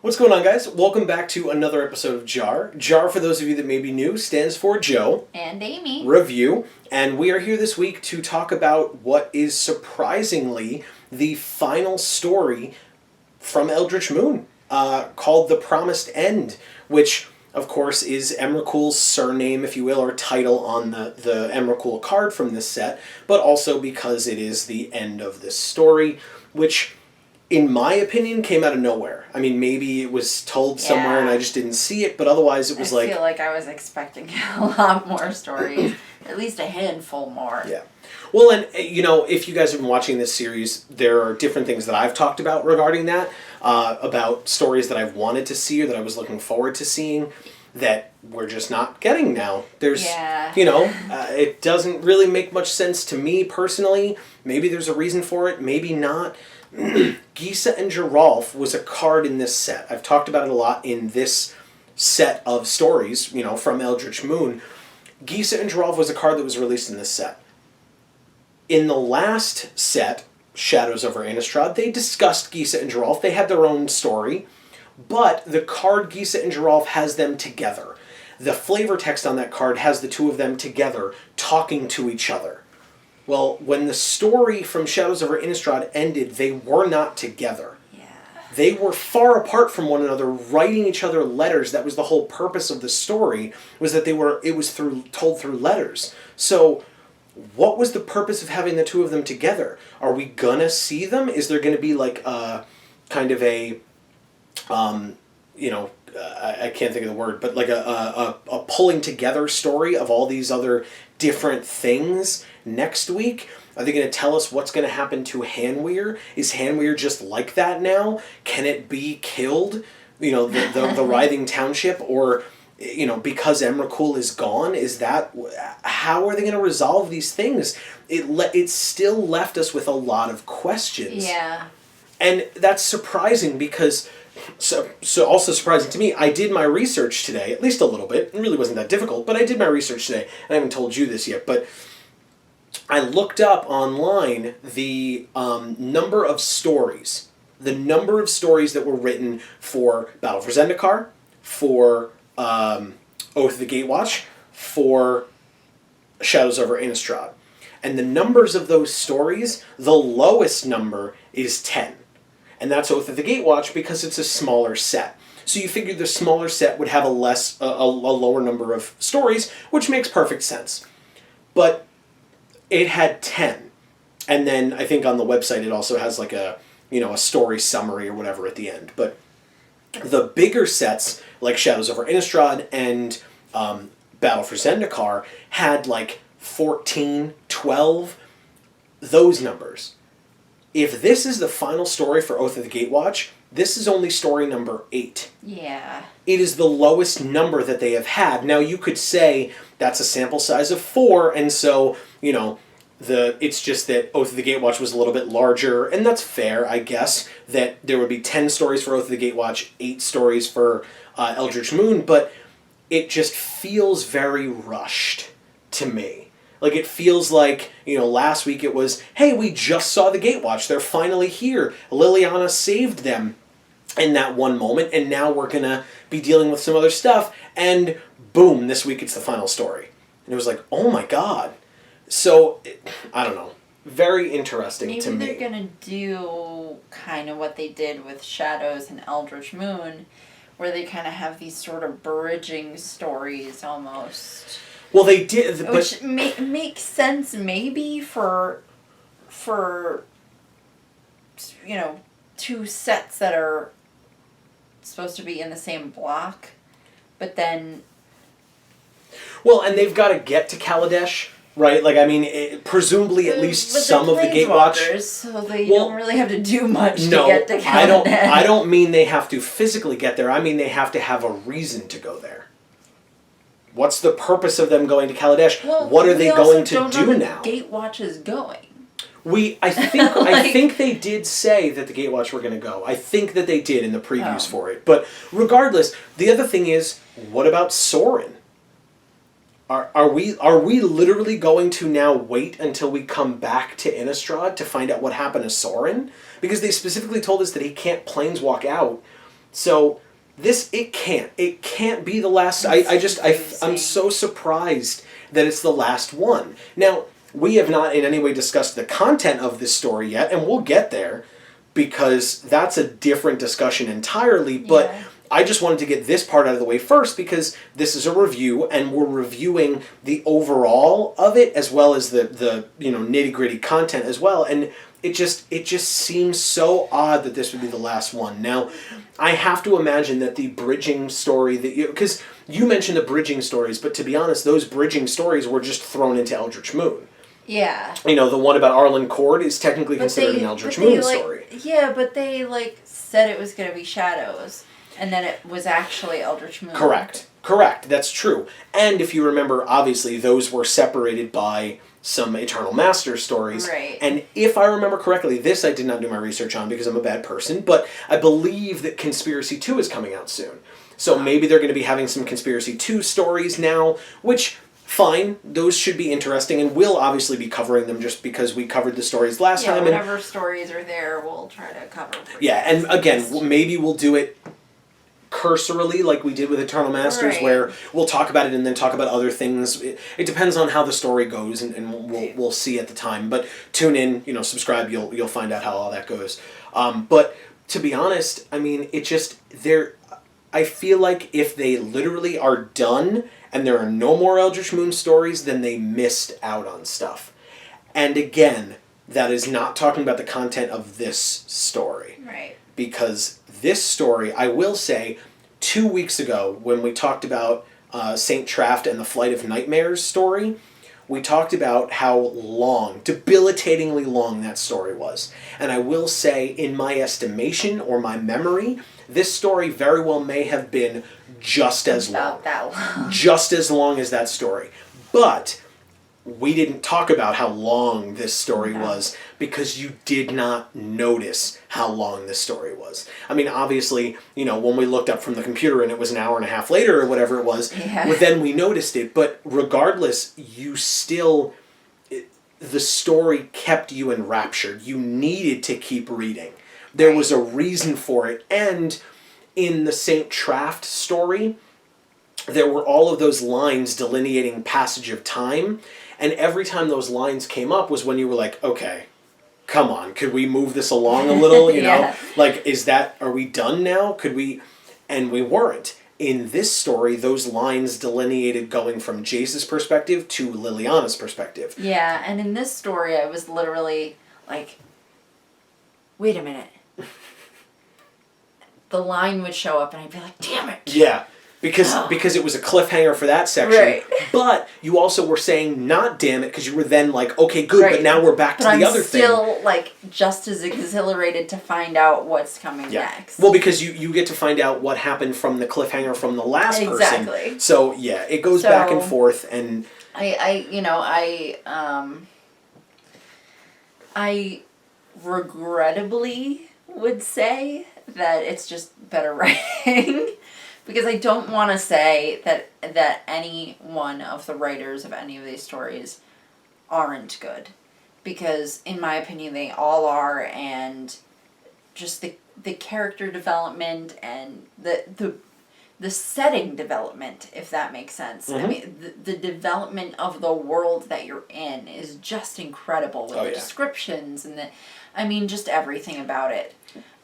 What's going on, guys? Welcome back to another episode of JAR. JAR, for those of you that may be new, stands for Joe and Amy Review, and we are here this week to talk about what is surprisingly the final story from Eldritch Moon, called The Promised End, which, of course, is Emrakul's surname, if you will, or title on the Emrakul card from this set, but also because it is the end of this story, which, in my opinion, came out of nowhere. I mean, maybe it was told somewhere and I just didn't see it, but otherwise it was I feel like I was expecting a lot more stories. At least a handful more. Yeah. Well, and, you know, if you guys have been watching this series, there are different things that I've talked about regarding that, about stories that I've wanted to see or that I was looking forward to seeing that we're just not getting now. There's, you know, it doesn't really make much sense to me personally. Maybe there's a reason for it, maybe not. Gisa and Geralf was a card in this set. I've talked about it a lot in this set of stories, you know, from Eldritch Moon. Gisa and Geralf was a card that was released in this set. In the last set, Shadows over Innistrad, they discussed Gisa and Geralf. They had their own story, but the card Gisa and Geralf has them together. The flavor text on that card has the two of them together, talking to each other. Well, when the story from Shadows over Innistrad ended, they were not together. Yeah. They were far apart from one another, writing each other letters. That was the whole purpose of the story, was that it was told through letters. So, what was the purpose of having the two of them together? Are we gonna see them? Is there gonna be like a kind of a, you know, I can't think of the word, but like a pulling together story of all these other different things next week? Are they going to tell us what's going to happen to Hanweir? Is Hanweir just like that now? Can it be killed? You know, the Writhing Township? Or, you know, because Emrakul is gone? Is that... How are they going to resolve these things? It still left us with a lot of questions. Yeah. And that's surprising because... So also surprising to me, I did my research today, at least a little bit. It really wasn't that difficult, but I did my research today. And I haven't told you this yet, but I looked up online the number of stories. The number of stories that were written for Battle for Zendikar, for Oath of the Gatewatch, for Shadows over Innistrad. And the numbers of those stories, the lowest number is 10. And that's Oath of the Gatewatch because it's a smaller set. So you figured the smaller set would have a lower number of stories, which makes perfect sense. But it had 10. And then I think on the website it also has like a story summary or whatever at the end. But the bigger sets, like Shadows over Innistrad and Battle for Zendikar, had like 14, 12, those numbers. If this is the final story for Oath of the Gatewatch, this is only story number 8. Yeah. It is the lowest number that they have had. Now, you could say that's a sample size of 4, and so, you know, it's just that Oath of the Gatewatch was a little bit larger, and that's fair, I guess, that there would be 10 stories for Oath of the Gatewatch, 8 stories for Eldritch Moon, but it just feels very rushed to me. Like, it feels like, you know, last week it was, hey, we just saw the Gatewatch. They're finally here. Liliana saved them in that one moment, and now we're going to be dealing with some other stuff. And boom, this week it's the final story. And it was like, oh my god. So, I don't know. Very interesting to me. Maybe they're going to do kind of what they did with Shadows and Eldritch Moon, where they kind of have these sort of bridging stories almost. Well, they did, but... Which makes sense maybe for, you know, two sets that are supposed to be in the same block, but then... Well, and they've got to get to Kaladesh, right? Like, I mean, presumably at least some of the Gatewatch... So they don't really have to do much to get to Kaladesh. I don't mean they have to physically get there. I mean they have to have a reason to go there. What's the purpose of them going to Kaladesh? Well, what are they going to do now? Gatewatch is going. I think they did say that the Gatewatch were going to go. I think that they did in the previews for it. But regardless, the other thing is, what about Sorin? Are we literally going to now wait until we come back to Innistrad to find out what happened to Sorin? Because they specifically told us that he can't planeswalk out. So it can't be the last. I'm so surprised that it's the last one. Now, we have not in any way discussed the content of this story yet, and we'll get there because that's a different discussion entirely, but Yeah. I just wanted to get this part out of the way first because this is a review and we're reviewing the overall of it as well as the nitty-gritty content as well, and it just seems so odd that this would be the last one. Now, I have to imagine that the bridging story because you mentioned the bridging stories, but to be honest, those bridging stories were just thrown into Eldritch Moon. Yeah. The one about Arlen Cord is technically considered an Eldritch Moon story. Yeah, but they said it was going to be Shadows, and then it was actually Eldritch Moon. Correct. That's true. And if you remember, obviously, those were separated by some Eternal Master stories. Right. And if I remember correctly, this I did not do my research on because I'm a bad person, but I believe that Conspiracy 2 is coming out soon. So maybe they're going to be having some Conspiracy 2 stories now, which, fine, those should be interesting, and we'll obviously be covering them just because we covered the stories last time. Whatever stories are there, we'll try to cover. And again, maybe we'll do it cursorily like we did with Eternal Masters, right, where we'll talk about it and then talk about other things. It depends on how the story goes, and we'll see at the time. But tune in, subscribe. You'll find out how all that goes. But to be honest, I mean, I feel like if they literally are done and there are no more Eldritch Moon stories, then they missed out on stuff. And again, that is not talking about the content of this story. Right. Because this story, I will say, 2 weeks ago, when we talked about Saint Traft and the Flight of Nightmares story, we talked about how long, debilitatingly long that story was. And I will say, in my estimation or my memory, this story very well may have been just as long. About that long. Just as long as that story. But we didn't talk about how long this story was because you did not notice how long this story was. I mean, obviously, when we looked up from the computer and it was an hour and a half later or whatever it was, then we noticed it. But regardless, the story kept you enraptured. You needed to keep reading. There was a reason for it. And in the Saint Traft story, there were all of those lines delineating passage of time. And every time those lines came up was when you were like, okay, come on, could we move this along a little? Are we done now? Could we? And we weren't. In this story, those lines delineated going from Jace's perspective to Liliana's perspective. Yeah, and in this story, I was literally like, wait a minute. The line would show up and I'd be like, damn it. Yeah. Because it was a cliffhanger for that section. Right. But you also were saying not damn it because you were then like, okay, good, but now we're back to the other thing. But I'm still just as exhilarated to find out what's coming next. Well, because you get to find out what happened from the cliffhanger from the last person. Exactly. So yeah, it goes back and forth, and I regrettably would say that it's just better writing. Because I don't want to say that any one of the writers of any of these stories aren't good. Because, in my opinion, they all are, and just the character development and the setting development, if that makes sense. Mm-hmm. I mean, the development of the world that you're in is just incredible with the descriptions and just everything about it.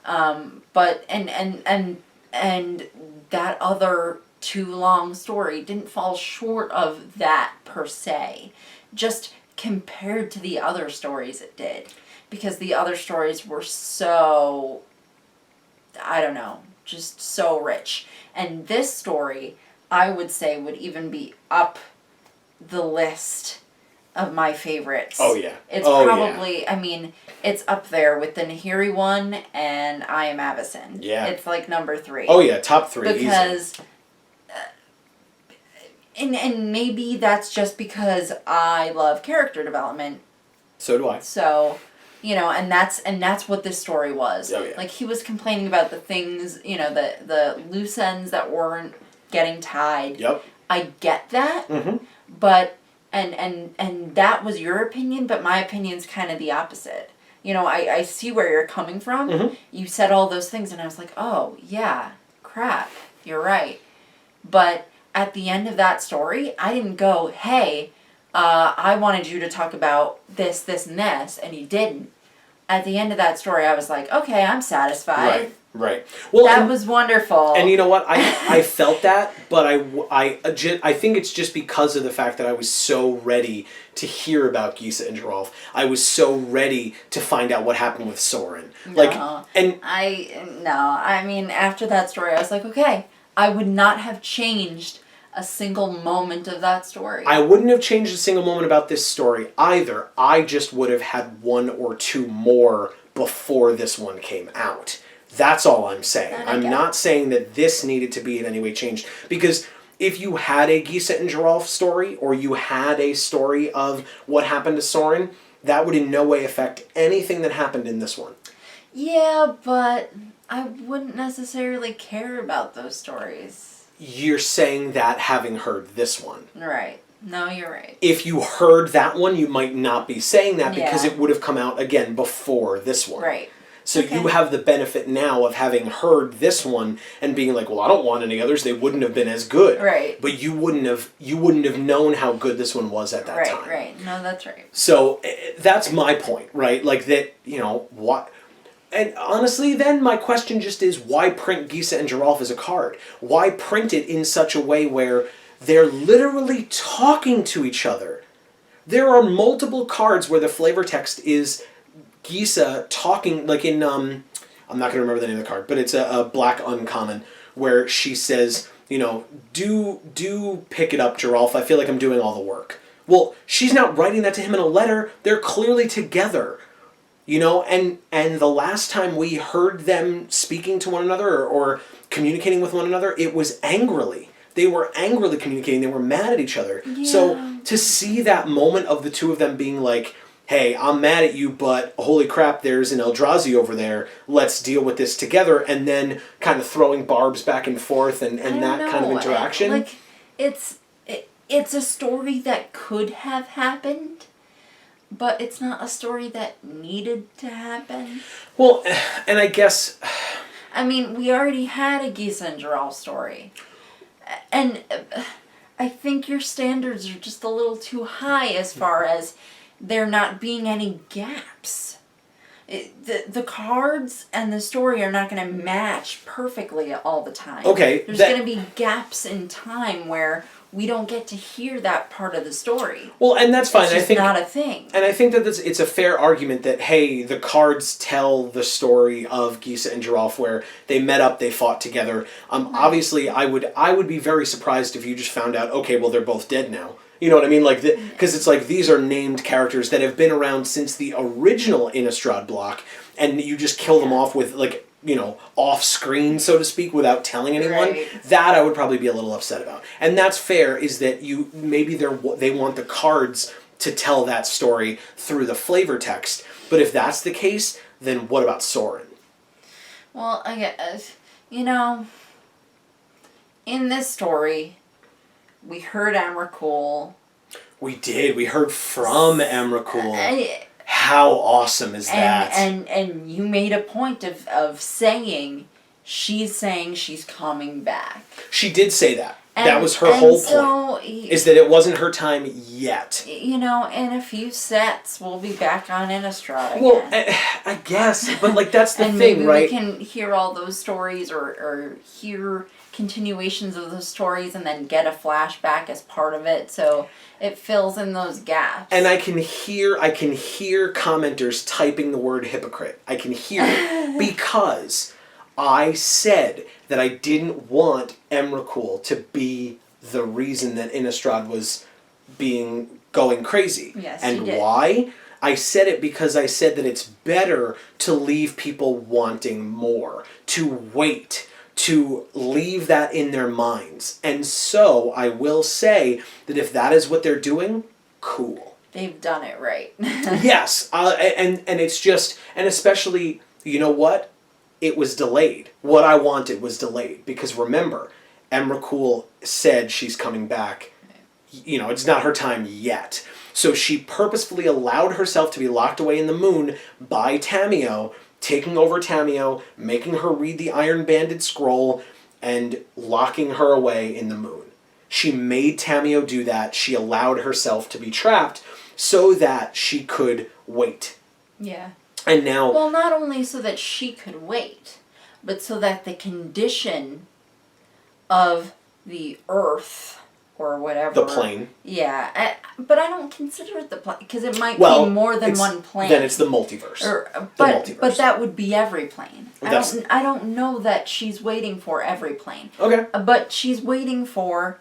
But and that other too long story didn't fall short of that per se. Just compared to the other stories it did. Because the other stories were so, I don't know, just so rich. And this story, I would say, would even be up the list of my favorites. Oh, yeah. It's probably, it's up there with the Nahiri one and I Am Avacyn. Yeah. It's number 3. Oh, yeah, top 3. Because, and maybe that's just because I love character development. So do I. So, and that's what this story was. Oh, yeah. He was complaining about the things, the loose ends that weren't getting tied. Yep. I get that, but and that was your opinion, but my opinion's kind of the opposite. I see where you're coming from. You said all those things, and I was like, oh, yeah, crap, you're right. But at the end of that story, I didn't go, hey, I wanted you to talk about this, this, and this, and you didn't. At the end of that story, I was like, okay, I'm satisfied. Right. Well, that was wonderful. And you know what? I felt that, but I think it's just because of the fact that I was so ready to hear about Gisa and Geralf. I was so ready to find out what happened with Soren. I mean, after that story, I was like, okay, I would not have changed a single moment of that story. I wouldn't have changed a single moment about this story either. I just would have had one or two more before this one came out. That's all I'm saying. I'm not saying that this needed to be in any way changed. Because if you had a Gisa and Geralf story, or you had a story of what happened to Soren, that would in no way affect anything that happened in this one. Yeah, but I wouldn't necessarily care about those stories. You're saying that having heard this one. Right. No, you're right. If you heard that one, you might not be saying that because it would have come out again before this one. Right. So you have the benefit now of having heard this one and being like, well, I don't want any others. They wouldn't have been as good. Right. But you wouldn't have known how good this one was at that time. Right. No, that's right. So that's my point, right? Like that, what... And honestly, then, my question just is, why print Gisa and Geralf as a card? Why print it in such a way where they're literally talking to each other? There are multiple cards where the flavor text is Gisa talking, like in, I'm not going to remember the name of the card, but it's a black uncommon, where she says, do pick it up, Geralf. I feel like I'm doing all the work. Well, she's not writing that to him in a letter. They're clearly together. And the last time we heard them speaking to one another or communicating with one another, it was angrily. They were angrily communicating. They were mad at each other. Yeah. So to see that moment of the two of them being like, hey, I'm mad at you, but holy crap, there's an Eldrazi over there. Let's deal with this together. And then kind of throwing barbs back and forth and that kind of interaction. It's a story that could have happened. But it's not a story that needed to happen. Well, and I guess... I mean, we already had a Gisa and Geralf story. And I think your standards are just a little too high as far as there not being any gaps. The cards and the story are not going to match perfectly all the time. Okay. There's going to be gaps in time where we don't get to hear that part of the story. Well, and that's fine. It's just not a thing. And I think that it's a fair argument that, hey, the cards tell the story of Gisa and Geralf where they met up, they fought together. Obviously, I would be very surprised if you just found out, okay, well, they're both dead now. You know what I mean? Like, because it's like these are named characters that have been around since the original Innistrad block, and you just kill them off with, like, off screen, so to speak, without telling anyone. Right. That I would probably be a little upset about. And that's fair, is that maybe they want the cards to tell that story through the flavor text. But if that's the case, then what about Soren? Well, I guess, in this story, we heard Emrakul. We did. We heard from Emrakul. How awesome is that? And you made a point of saying she's coming back. She did say that. That was her whole point. Is that it wasn't her time yet. In a few sets, we'll be back on Innistrad again. Well, I guess. But, that's the and thing, maybe right? We can hear all those stories or hear continuations of those stories and then get a flashback as part of it. So it fills in those gaps. And I can hear commenters typing the word hypocrite. I can hear it because I said that I didn't want Emrakul to be the reason that Innistrad was going crazy. Yes, and you did. Why? I said it because I said that it's better to leave people wanting more, to wait, to leave that in their minds. And so I will say that if that is what they're doing, cool. They've done it right. Yes, and it's just, and especially, you know what? It was delayed. What I wanted was delayed. Because remember, Emrakul said she's coming back. It's not her time yet. So she purposefully allowed herself to be locked away in the moon by Tamiyo, taking over Tamiyo, making her read the Iron Banded Scroll, and locking her away in the moon. She made Tamio do that. She allowed herself to be trapped so that she could wait. Yeah. And now... Well, not only so that she could wait, but so that the condition of the Earth or whatever... The plane. Yeah. But I don't consider it the plane, because it might be more than one plane. Then it's the multiverse. But that would be every plane. I don't know that she's waiting for every plane. Okay. But she's waiting for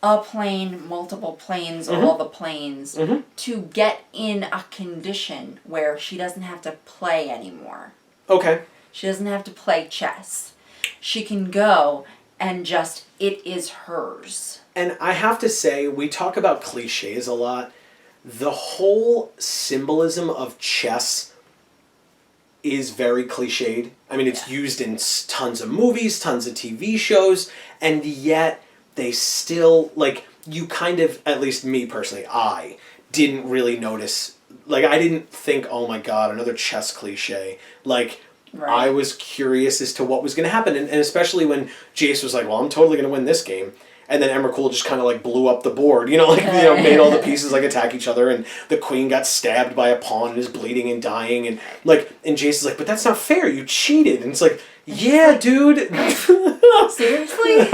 a plane, multiple planes, all the planes, to get in a condition where she doesn't have to play anymore. Okay. She doesn't have to play chess. She can go and just, it is hers. And I have to say, we talk about cliches a lot. The whole symbolism of chess is very cliched. I mean, it's used in tons of movies, tons of TV shows, and yet they still, like, you kind of, at least me personally, I didn't really notice, like, I didn't think, oh my god, another chess cliche. Like, I was curious as to what was going to happen, and especially when Jace was like, well, I'm totally going to win this game. And then Emrakul just kind of like blew up the board, made all the pieces like attack each other, and the queen got stabbed by a pawn and is bleeding and dying, and Jace is like, but that's not fair, you cheated. And it's like, yeah, dude. Seriously?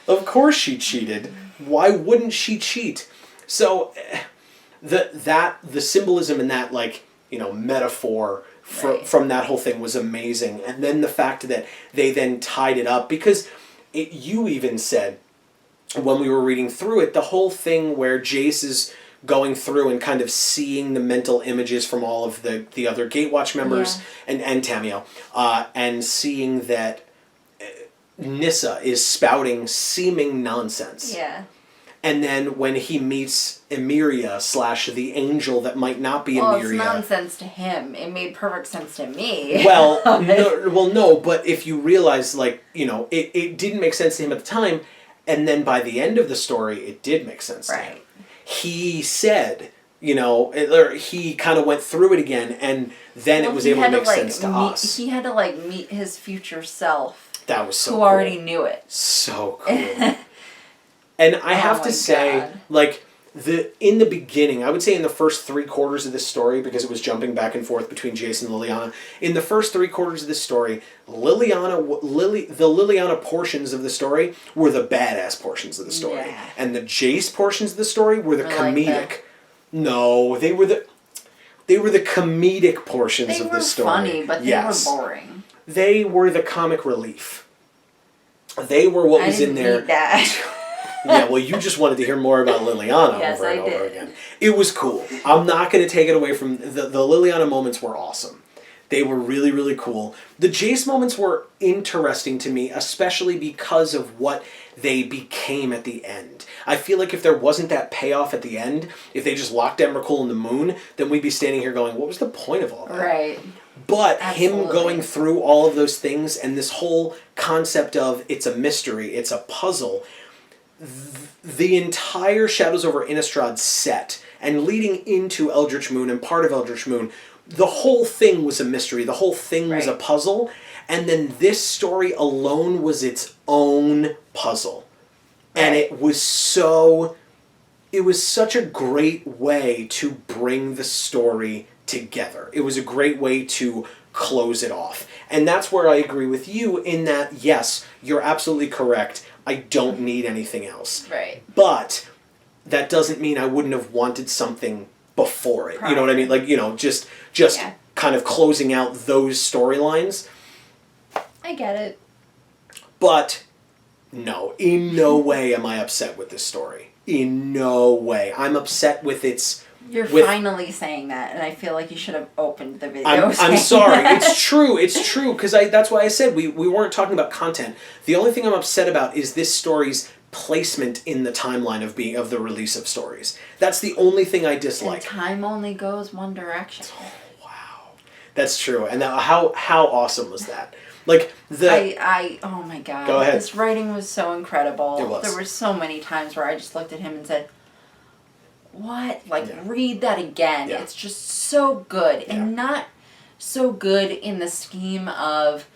Of course she cheated. Why wouldn't she cheat? So the symbolism in that, metaphor from that whole thing was amazing. And then the fact that they then tied it up, because you even said when we were reading through it, the whole thing where Jace is going through and kind of seeing the mental images from all of the other Gatewatch members and Tamio, and seeing that Nissa is spouting seeming nonsense. Yeah. And then when he meets Emeria / the angel that might not be Emeria. Well, it's nonsense to him. It made perfect sense to me. Well, no, but if you realize, it didn't make sense to him at the time, and then by the end of the story, it did make sense to him. He said, he kind of went through it again, and then it was able to make sense to us. He had to, meet his future self. That was so cool. Who already knew it. So cool. And I have to say, in the beginning, I would say in the first 3 quarters of this story, because it was jumping back and forth between Jace and Liliana, in the first 3 quarters of this story, the Liliana portions of the story were the badass portions of the story. Yeah. And the Jace portions of the story were the comedic. No, they were the comedic portions of the story. They were funny, but they were boring. They were the comic relief. They were what was in there. Need that. Yeah, well, you just wanted to hear more about Liliana over and over again. It was cool. I'm not going to take it away from... The Liliana moments were awesome. They were really, really cool. The Jace moments were interesting to me, especially because of what they became at the end. I feel like if there wasn't that payoff at the end, if they just locked Emrakul in the moon, then we'd be standing here going, what was the point of all that? Right. But him going through all of those things and this whole concept of it's a mystery, it's a puzzle... The entire Shadows over Innistrad set, and leading into Eldritch Moon and part of Eldritch Moon, the whole thing was a mystery. The whole thing was a puzzle. And then this story alone was its own puzzle. And it was such a great way to bring the story together. It was a great way to close it off. And that's where I agree with you in that, yes, you're absolutely correct. I don't need anything else. Right. But that doesn't mean I wouldn't have wanted something before it. Probably. You know what I mean? Just kind of closing out those storylines. I get it. But no, in no way am I upset with this story. In no way. I'm upset with its... You're finally saying that, and I feel like you should have opened the video. I'm sorry. It's true. It's true, because that's why I said we weren't talking about content. The only thing I'm upset about is this story's placement in the timeline of the release of stories. That's the only thing I dislike. And time only goes one direction. Oh, wow. That's true. And how awesome was that? Like oh my god. Go ahead. This writing was so incredible. It was. There were so many times where I just looked at him and said, what? Read that again. Yeah. It's just so good. And not so good in the scheme of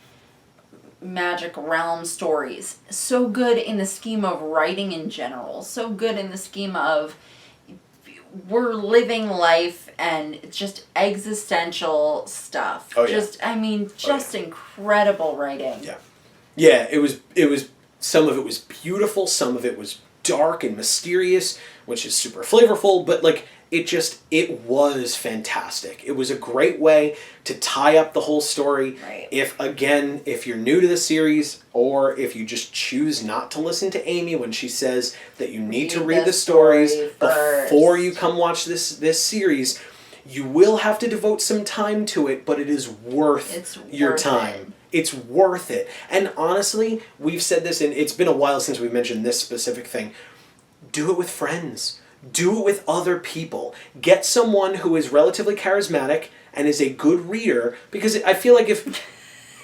Magic Realm stories. So good in the scheme of writing in general. So good in the scheme of we're living life and it's just existential stuff. Oh, yeah. Just incredible writing. Yeah. Yeah, it was some of it was beautiful, some of it was dark and mysterious, which is super flavorful, but like it was fantastic. It was a great way to tie up the whole story. Right. If you're new to the series, or if you just choose not to listen to Amy when she says that you need to read the stories before you come watch this series, you will have to devote some time to it, but it is worth your time. It's worth it. And honestly, we've said this, and it's been a while since we mentioned this specific thing. Do it with friends. Do it with other people. Get someone who is relatively charismatic and is a good reader, because I feel like if...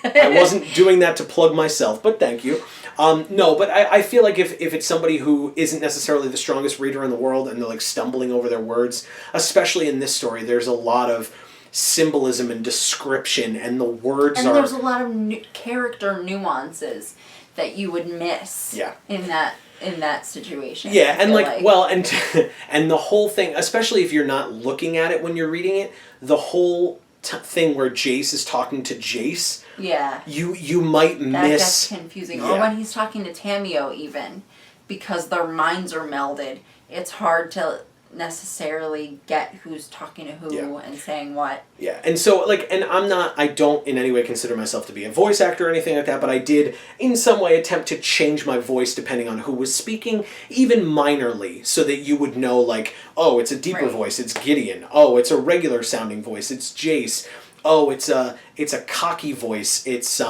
I wasn't doing that to plug myself, but thank you. No, but I feel like if it's somebody who isn't necessarily the strongest reader in the world and they're like stumbling over their words, especially in this story, there's a lot of symbolism and description, and the words and there's a lot of character nuances that you would miss in that situation. Yeah, and and the whole thing, especially if you're not looking at it when you're reading it, the whole thing where Jace is talking to Jace, you might miss. That gets confusing. Or when he's talking to Tamio, even, because their minds are melded, it's hard to necessarily get who's talking to who and saying what. Yeah, and so, I don't in any way consider myself to be a voice actor or anything like that, but I did in some way attempt to change my voice depending on who was speaking, even minorly, so that you would know, oh, it's a deeper voice, it's Gideon. Oh, it's a regular sounding voice, it's Jace. Oh, it's a cocky voice, it's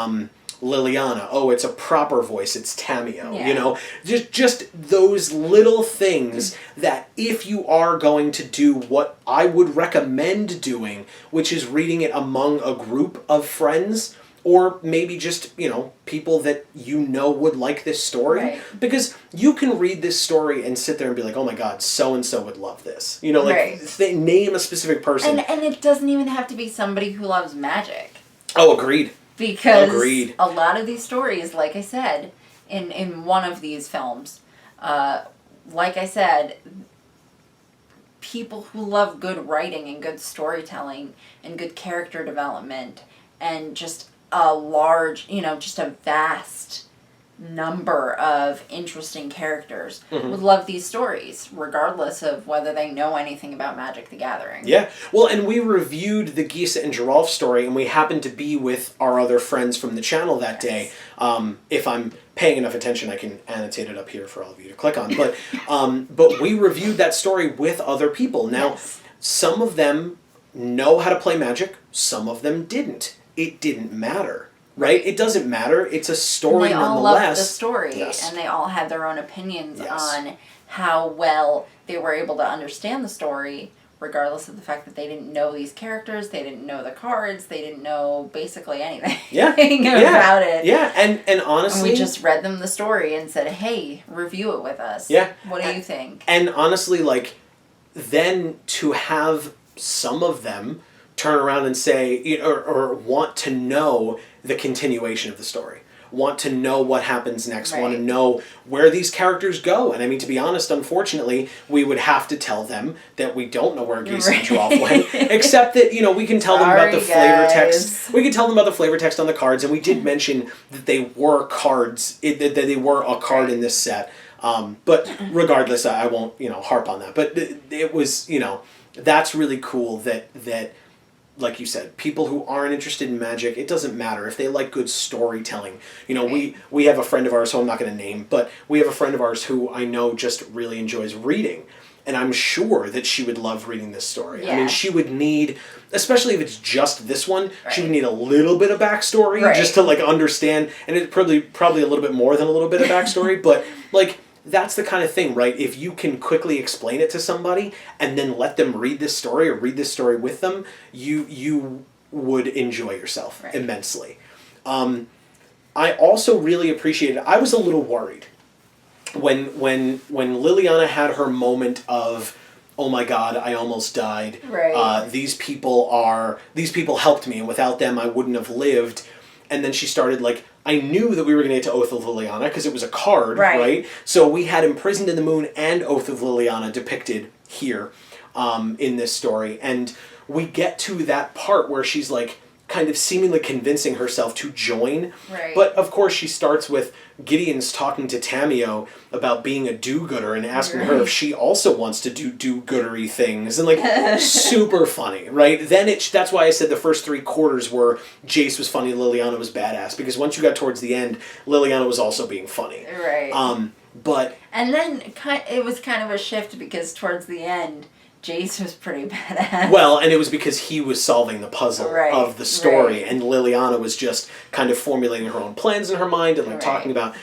Liliana. Oh, it's a proper voice, it's Tamio. Yeah. You know, just those little things that if you are going to do what I would recommend doing, which is reading it among a group of friends, or maybe just, people that would like this story. Right. Because you can read this story and sit there and be like, oh my god, so-and-so would love this. Name a specific person. And it doesn't even have to be somebody who loves magic. Oh, agreed. Because a lot of these stories, like I said, in one of these films, like I said, people who love good writing and good storytelling and good character development and just a large, just a vast number of interesting characters would love these stories, regardless of whether they know anything about Magic the Gathering. Yeah. Well, and we reviewed the Gisa and Geralf story, and we happened to be with our other friends from the channel that day. If I'm paying enough attention, I can annotate it up here for all of you to click on. But we reviewed that story with other people. Now, some of them know how to play Magic, some of them didn't. It didn't matter. Right? It doesn't matter. It's a story nonetheless. They all loved the story, and they all had their own opinions on how well they were able to understand the story, regardless of the fact that they didn't know these characters, they didn't know the cards, they didn't know basically anything about it. Yeah, and honestly... And we just read them the story and said, hey, review it with us. Yeah. What do you think? And honestly, then to have some of them turn around and say, or want to know the continuation of the story, want to know what happens next, want to know where these characters go. And I mean, to be honest, unfortunately, we would have to tell them that we don't know where Gisa and Geralf went, except that, we can tell them about the flavor text. We can tell them about the flavor text on the cards, and we did mention that they were cards, that they were a card in this set. But regardless, I won't, harp on that. But it was, that's really cool that like you said, people who aren't interested in Magic, it doesn't matter if they like good storytelling. We have a friend of ours who I'm not going to name, but we have a friend of ours who I know just really enjoys reading. And I'm sure that she would love reading this story. Yeah. I mean, she would need, especially if it's just this one, she would need a little bit of backstory just to understand. And it's probably a little bit more than a little bit of backstory, but that's the kind of thing, right? If you can quickly explain it to somebody and then let them read this story or read this story with them, you would enjoy yourself immensely. I also really appreciated, I was a little worried when Liliana had her moment of, oh my god, I almost died. Right. These people helped me, and without them I wouldn't have lived. And then she started I knew that we were going to get to Oath of Liliana because it was a card, right? So we had Imprisoned in the Moon and Oath of Liliana depicted here in this story. And we get to that part where she's like kind of seemingly convincing herself to join. Right. But of course she starts with Gideon's talking to Tamio about being a do-gooder and asking her if she also wants to do do-goodery things. And like, super funny, right? Then that's why I said the first 3 quarters were Jace was funny, Liliana was badass. Because once you got towards the end, Liliana was also being funny. Right. But... And then it was kind of a shift because towards the end... Jace was pretty badass. Well, and it was because he was solving the puzzle of the story, and Liliana was just kind of formulating her own plans in her mind and like talking about,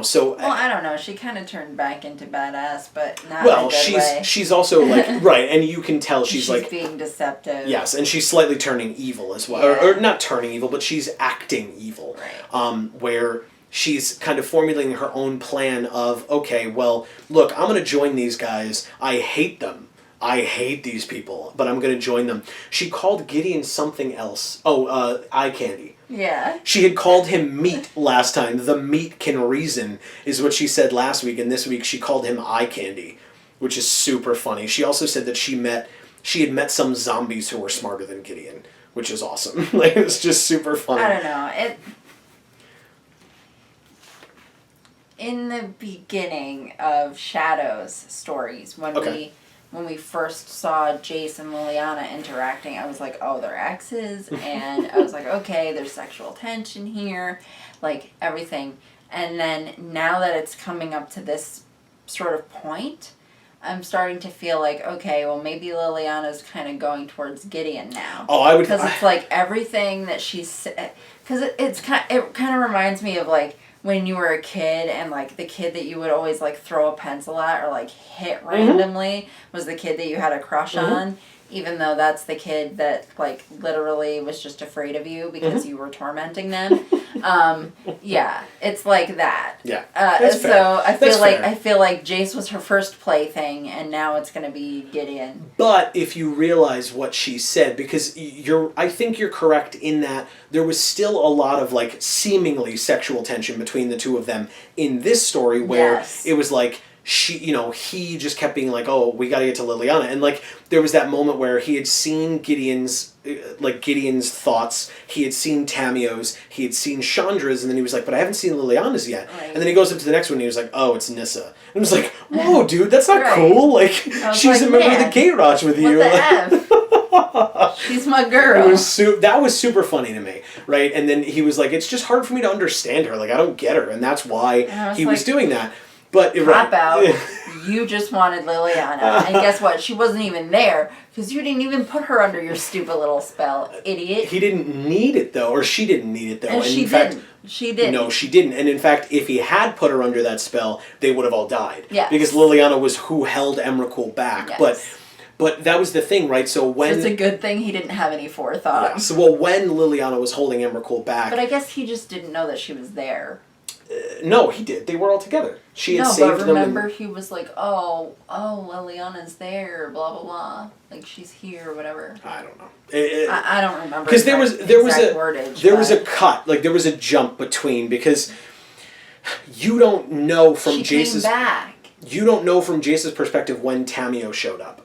so... Well, I don't know. She kind of turned back into badass, but not well, in a good way. she's also like, right, and you can tell she's like... being deceptive. Yes, and she's slightly turning evil as well. Or not turning evil, but she's acting evil. Right. Where... she's kind of formulating her own plan of, okay, well, look, I'm going to join these guys. I hate them. I hate these people, but I'm going to join them. She called Gideon something else. Eye candy. Yeah. She had called him meat last time. The meat can reason is what she said last week, and this week she called him eye candy, which is super funny. She also said that she had met some zombies who were smarter than Gideon, which is awesome. Like, it was just super funny. I don't know. In the beginning of Shadow's stories, when we first saw Jace and Liliana interacting, I was like, oh, they're exes, and I was like, okay, there's sexual tension here, like, everything. And then, now that it's coming up to this sort of point, I'm starting to feel like, okay, well, maybe Liliana's kind of going towards Gideon now. Oh, I would... Because it's like, everything that she's... Because it kind of reminds me of, like, when you were a kid and, like, the kid that you would always, like, throw a pencil at or, like, hit randomly was the kid that you had a crush on, even though that's the kid that, like, literally was just afraid of you because you were tormenting them. Yeah, it's like that. Yeah, that's fair. So I feel like Jace was her first plaything, and now it's going to be Gideon. But if you realize what she said, because I think you're correct in that there was still a lot of like seemingly sexual tension between the two of them in this story, where it was like he just kept being like, oh, we got to get to Liliana, and like there was that moment where he had seen Gideon's thoughts, he had seen Tamio's, he had seen Chandra's, and then he was like, but I haven't seen Liliana's yet. Right. And then he goes up to the next one and he was like, oh, it's Nissa. And I was like, whoa, dude, that's not cool. Like, she's a member of the Gate Watch with you. What the F? She's my girl. That was super funny to me, right? And then he was like, it's just hard for me to understand her. Like, I don't get her. And that's why he was doing that. But Pop out. You just wanted Liliana. And guess what? She wasn't even there because you didn't even put her under your stupid little spell, idiot. He didn't need it, though. Or she didn't need it, though. And she didn't. She didn't. No, she didn't. And in fact, if he had put her under that spell, they would have all died. Yeah. Because Liliana was who held Emrakul back. Yes. But that was the thing, right? So when... It's a good thing he didn't have any forethought. Yeah. So, well, when Liliana was holding Emrakul back... But I guess he just didn't know that she was there. No, he did. They were all together. She had saved them. No, but remember he was like, oh, Liliana's there, blah, blah, blah. Like, she's here, or whatever. I don't know. I don't remember. Because there was a cut. Like, there was a jump between, because you don't know from Jace's... She came back. You don't know from Jace's perspective when Tamio showed up.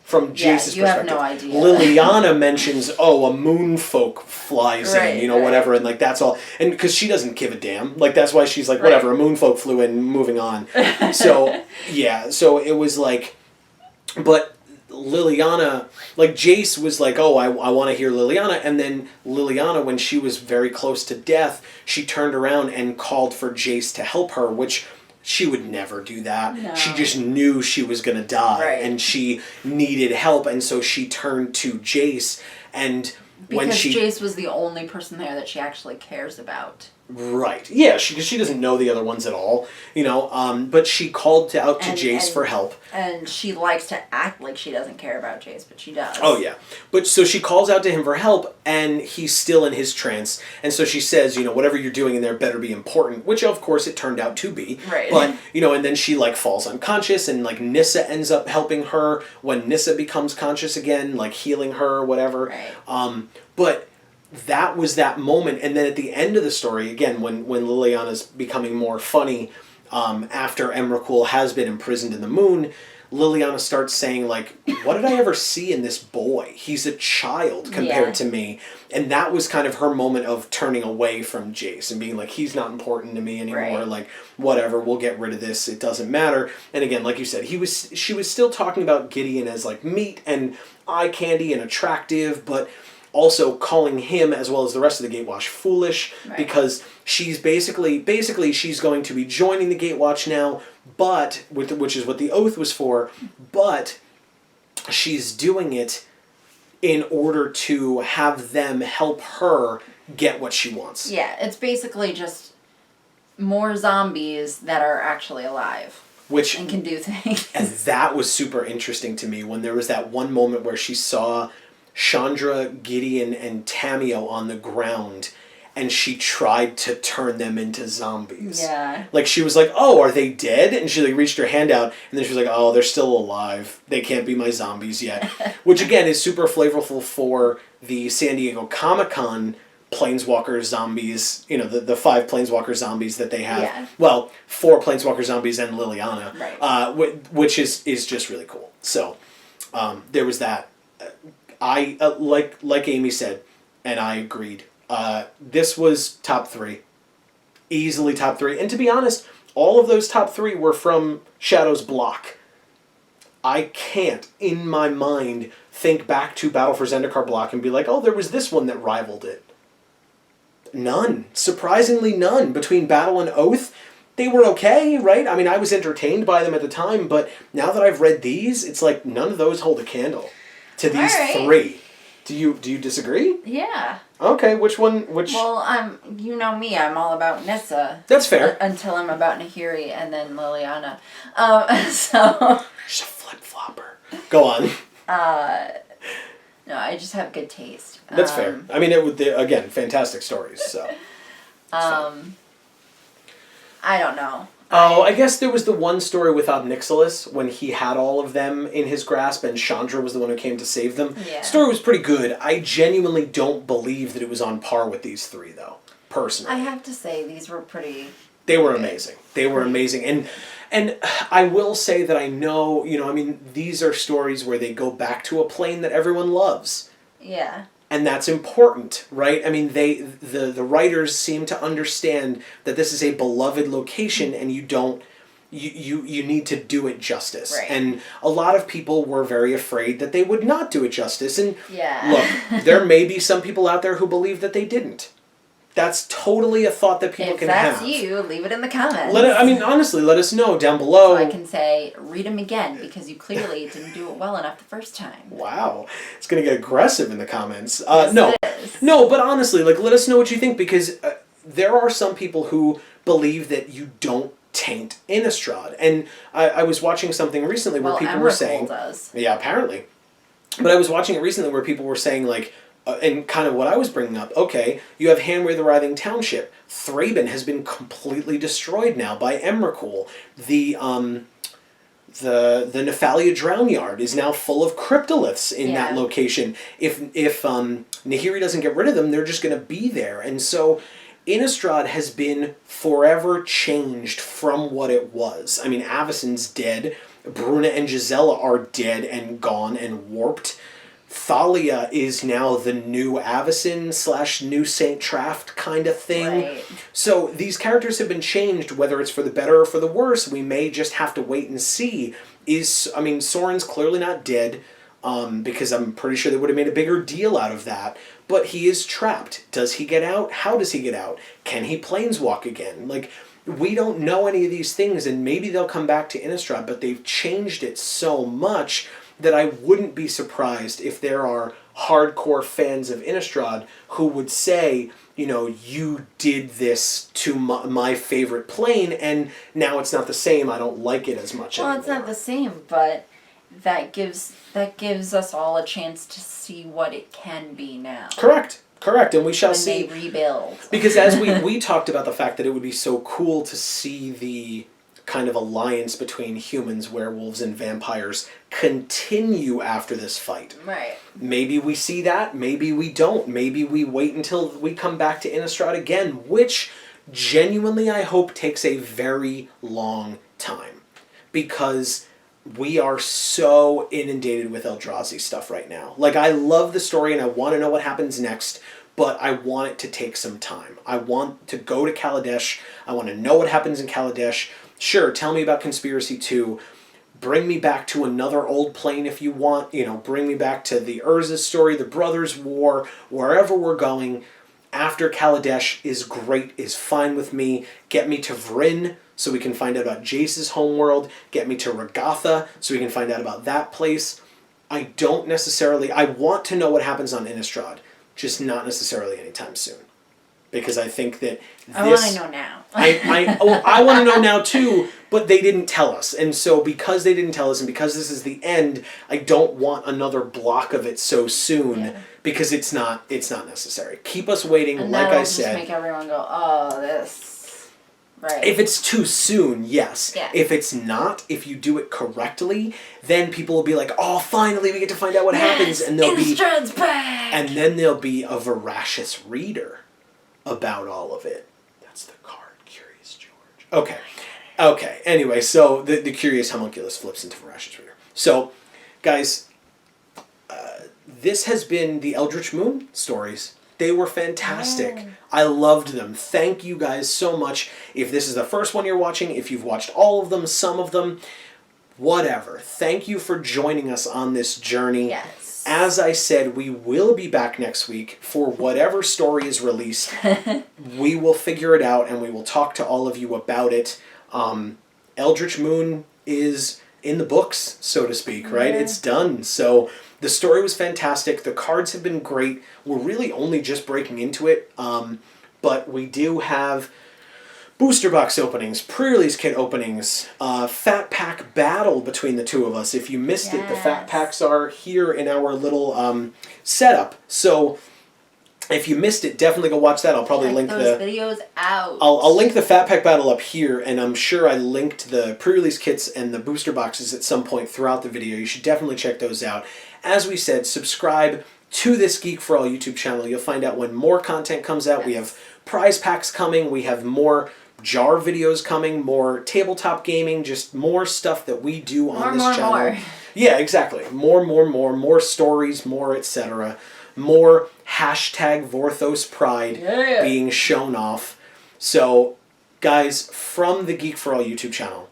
From Jace's perspective. You have no idea. Liliana mentions, a moonfolk flies in, whatever, and like that's all. And because she doesn't give a damn. Like that's why she's like, whatever, a moonfolk flew in, moving on. So, so it was like, but Liliana, like Jace was like, oh, I want to hear Liliana. And then Liliana, when she was very close to death, she turned around and called for Jace to help her, which... She would never do that. No. She just knew she was going to die, and she needed help, and so she turned to Jace, and because Jace was the only person there that she actually cares about. Right. Yeah, because she doesn't know the other ones at all, but she called out to Jace for help. And she likes to act like she doesn't care about Jace, but she does. Oh, yeah. But so she calls out to him for help, and he's still in his trance. And so she says, whatever you're doing in there better be important, which of course it turned out to be. Right. But, and then she like falls unconscious, and like Nissa ends up helping her when Nissa becomes conscious again, like healing her or whatever. Right. But that was that moment. And then at the end of the story, again, when Liliana's becoming more funny, after Emrakul has been imprisoned in the moon, Liliana starts saying, like, what did I ever see in this boy? He's a child compared to me. And that was kind of her moment of turning away from Jace and being like, he's not important to me anymore. Right. Like, whatever, we'll get rid of this. It doesn't matter. And again, like you said, she was still talking about Gideon as like meat and eye candy and attractive, but also calling him, as well as the rest of the Gatewatch, foolish, because she's basically she's going to be joining the Gatewatch now, but which is what the oath was for, but she's doing it in order to have them help her get what she wants. Yeah, it's basically just more zombies that are actually alive. And can do things. And that was super interesting to me when there was that one moment where she saw Chandra, Gideon, and Tamio on the ground, and she tried to turn them into zombies. Yeah. Like, she was like, oh, are they dead? And she, like, reached her hand out, and then she was like, oh, they're still alive. They can't be my zombies yet. Which, again, is super flavorful for the San Diego Comic-Con Planeswalker zombies, you know, the 5 Planeswalker zombies that they have. Yeah. Well, 4 Planeswalker zombies and Liliana. Right. Which is just really cool. So, there was that. I like Amy said, and I agreed. This was top 3, easily top 3. And to be honest, all of those top 3 were from Shadow's block. I can't, in my mind, think back to Battle for Zendikar block and be like, oh, there was this one that rivaled it. None. Surprisingly, none. Between Battle and Oath, they were okay, right? I mean, I was entertained by them at the time, but now that I've read these, it's like none of those hold a candle to these 3. Do you disagree? Yeah. Okay, which one? Well, you know me, I'm all about Nissa. That's fair. Until I'm about Nahiri and then Liliana. So. She's a flip-flopper. Go on. No, I just have good taste. That's fair. I mean, again, fantastic stories, so. I don't know. Oh, I guess there was the one story with Obnixilis when he had all of them in his grasp and Chandra was the one who came to save them. Yeah. The story was pretty good. I genuinely don't believe that it was on par with these 3, though, personally. I have to say, these were pretty... They were amazing. They were amazing. And I will say that I know, you know, I mean, these are stories where they go back to a plane that everyone loves. Yeah. And that's important, right? I mean, the writers seem to understand that this is a beloved location and you need to do it justice. Right. And a lot of people were very afraid that they would not do it justice. And yeah. Look, there may be some people out there who believe that they didn't. That's totally a thought that people can have. If that's you, leave it in the comments. Honestly, let us know down below. So I can say, read them again, because you clearly didn't do it well enough the first time. Wow. It's going to get aggressive in the comments. Yes, No. it is. No, but honestly, like, let us know what you think, because there are some people who believe that you don't taint Innistrad. And I was watching something recently where people were saying... does. Yeah, apparently. But I was watching it recently where people were saying, like, and kind of what I was bringing up, okay, you have Hanway the Writhing Township. Thraben has been completely destroyed now by Emrakul. The Nephalia Drownyard is now full of cryptoliths in that location. If Nahiri doesn't get rid of them, they're just going to be there. And so Innistrad has been forever changed from what it was. I mean, Avacyn's dead. Bruna and Gisela are dead and gone and warped. Thalia is now the new Avacyn / new Saint Traft kind of thing. Right. So these characters have been changed, whether it's for the better or for the worse. We may just have to wait and see. Soren's clearly not dead, because I'm pretty sure they would have made a bigger deal out of that. But he is trapped. Does he get out? How does he get out? Can he planeswalk again? Like, we don't know any of these things, and maybe they'll come back to Innistrad, but they've changed it so much that I wouldn't be surprised if there are hardcore fans of Innistrad who would say, you know, you did this to my favorite plane, and now it's not the same. I don't like it as much anymore. Well, it's not the same, but that gives us all a chance to see what it can be now. Correct, and we shall when see. They rebuild. Because as we talked about the fact that it would be so cool to see the kind of alliance between humans, werewolves, and vampires continue after this fight. Right. Maybe we see that, maybe we don't. Maybe we wait until we come back to Innistrad again, which genuinely I hope takes a very long time. Because we are so inundated with Eldrazi stuff right now. Like, I love the story and I want to know what happens next, but I want it to take some time. I want to go to Kaladesh. I want to know what happens in Kaladesh. Sure, tell me about Conspiracy 2. Bring me back to another old plane if you want. You know, bring me back to the Urza story, the Brothers' War, wherever we're going. After Kaladesh is great, is fine with me. Get me to Vryn so we can find out about Jace's homeworld. Get me to Regatha so we can find out about that place. I want to know what happens on Innistrad. Just not necessarily anytime soon. Because I think that this... I want to know now. I want to know now too, but they didn't tell us. And so because they didn't tell us and because this is the end, I don't want another block of it so soon because it's not necessary. Keep us waiting, and like I said. Just make everyone go, oh, this... Right. If it's too soon, yes. Yeah. If it's not, if you do it correctly, then people will be like, "Oh, finally, we get to find out what happens," and they'll Innistrad's back! And then there'll be a voracious reader about all of it. That's the card, Curious George. Okay. Anyway, so the Curious Homunculus flips into voracious reader. So, guys, this has been the Eldritch Moon stories. They were fantastic. Oh. I loved them. Thank you guys so much. If this is the first one you're watching, if you've watched all of them, some of them, whatever. Thank you for joining us on this journey. Yes. As I said, we will be back next week for whatever story is released. We will figure it out and we will talk to all of you about it. Eldritch Moon is in the books, so to speak, right? Yeah. It's done. So... the story was fantastic. The cards have been great. We're really only just breaking into it. But we do have booster box openings, pre-release kit openings, Fat Pack battle between the two of us. If you missed it, the Fat Packs are here in our little setup. So if you missed it, definitely go watch that. I'll probably link those videos out. I'll link the Fat Pack battle up here, and I'm sure I linked the pre-release kits and the booster boxes at some point throughout the video. You should definitely check those out. As we said, subscribe to this Geek for All YouTube channel. You'll find out when more content comes out. Yes. We have prize packs coming. We have more JAR videos coming, more tabletop gaming, just more stuff that we do on this channel. More. Yeah, exactly. More stories, more etc. More hashtag Vorthos Pride being shown off. So, guys, from the Geek for All YouTube channel,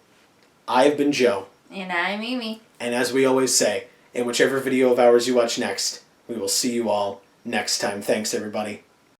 I've been Joe. And I'm Amy. And as we always say, in whichever video of ours you watch next, we will see you all next time. Thanks, everybody.